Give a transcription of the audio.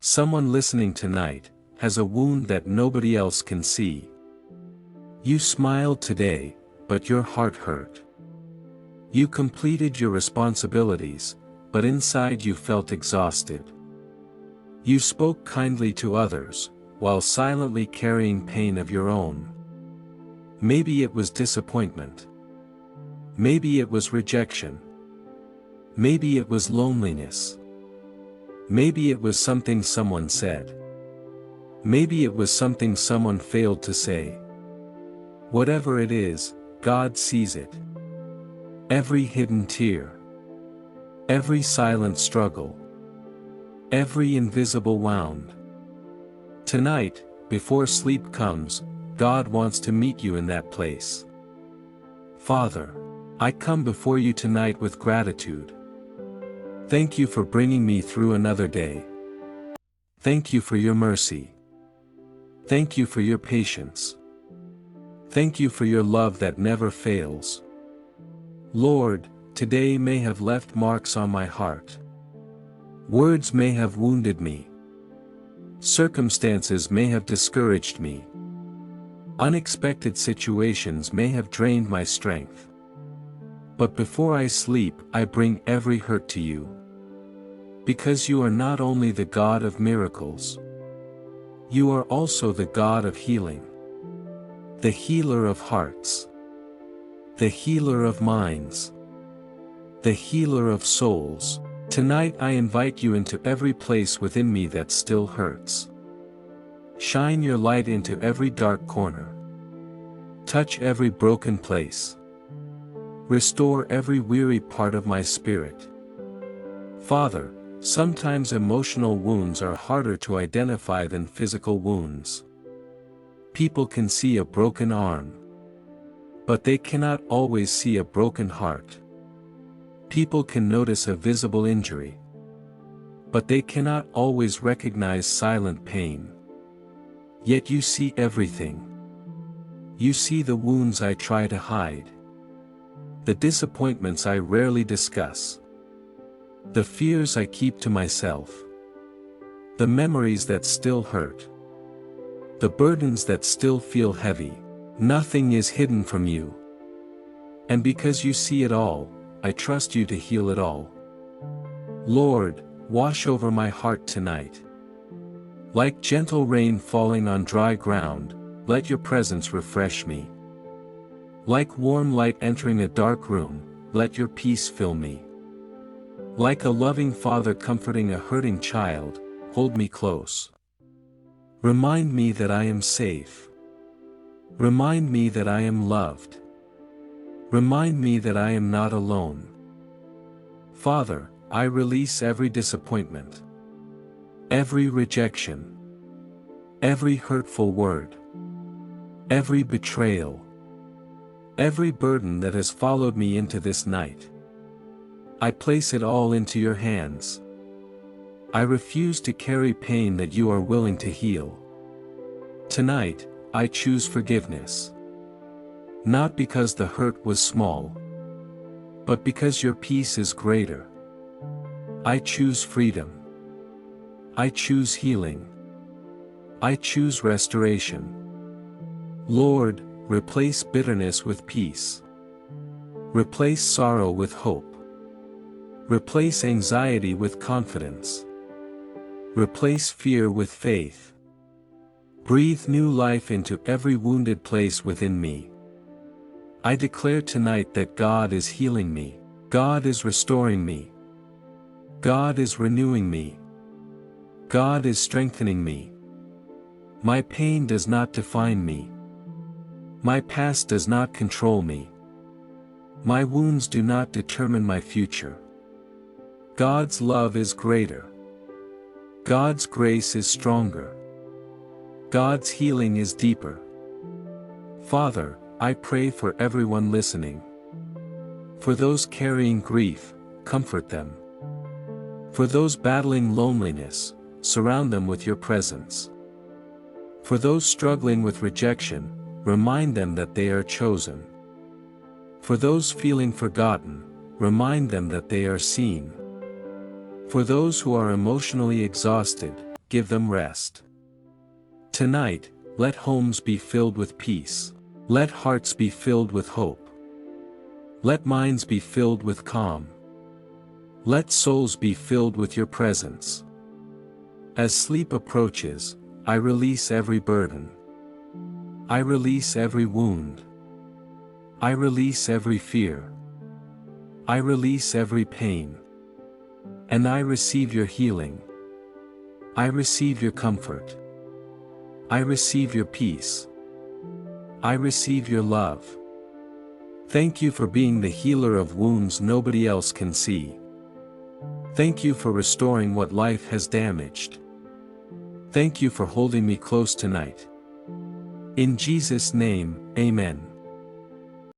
Someone listening tonight has a wound that nobody else can see. You smiled today, but your heart hurt. You completed your responsibilities, but inside you felt exhausted. You spoke kindly to others, while silently carrying pain of your own. Maybe it was disappointment. Maybe it was rejection. Maybe it was loneliness. Maybe it was something someone said. Maybe it was something someone failed to say. Whatever it is, God sees it. Every hidden tear. Every silent struggle. Every invisible wound. Tonight, before sleep comes, God wants to meet you in that place. Father, I come before you tonight with gratitude. Thank you for bringing me through another day. Thank you for your mercy. Thank you for your patience. Thank you for your love that never fails. Lord, today may have left marks on my heart. Words may have wounded me. Circumstances may have discouraged me. Unexpected situations may have drained my strength. But before I sleep, I bring every hurt to you. Because you are not only the God of miracles. You are also the God of healing. The healer of hearts. The healer of minds. The healer of souls. Tonight I invite you into every place within me that still hurts. Shine your light into every dark corner. Touch every broken place. Restore every weary part of my spirit. Father, sometimes emotional wounds are harder to identify than physical wounds. People can see a broken arm. But they cannot always see a broken heart. People can notice a visible injury. But they cannot always recognize silent pain. Yet you see everything. You see the wounds I try to hide. The disappointments I rarely discuss. The fears I keep to myself. The memories that still hurt. The burdens that still feel heavy. Nothing is hidden from you. And because you see it all, I trust you to heal it all. Lord, wash over my heart tonight. Like gentle rain falling on dry ground, let your presence refresh me. Like warm light entering a dark room, let your peace fill me. Like a loving father comforting a hurting child, hold me close. Remind me that I am safe. Remind me that I am loved. Remind me that I am not alone. Father, I release every disappointment. Every rejection. Every hurtful word. Every betrayal. Every burden that has followed me into this night. I place it all into your hands. I refuse to carry pain that you are willing to heal. Tonight, I choose forgiveness. Not because the hurt was small, but because your peace is greater. I choose freedom. I choose healing. I choose restoration. Lord, replace bitterness with peace. Replace sorrow with hope. Replace anxiety with confidence. Replace fear with faith. Breathe new life into every wounded place within me. I declare tonight that God is healing me. God is restoring me. God is renewing me. God is strengthening me. My pain does not define me. My past does not control me. My wounds do not determine my future. God's love is greater. God's grace is stronger. God's healing is deeper. Father, I pray for everyone listening. For those carrying grief, comfort them. For those battling loneliness, surround them with your presence. For those struggling with rejection, remind them that they are chosen. For those feeling forgotten, remind them that they are seen. For those who are emotionally exhausted, give them rest. Tonight, let homes be filled with peace. Let hearts be filled with hope. Let minds be filled with calm. Let souls be filled with your presence. As sleep approaches, I release every burden. I release every wound. I release every fear. I release every pain. And I receive your healing. I receive your comfort. I receive your peace. I receive your love. Thank you for being the healer of wounds nobody else can see. Thank you for restoring what life has damaged. Thank you for holding me close tonight. In Jesus' name, Amen.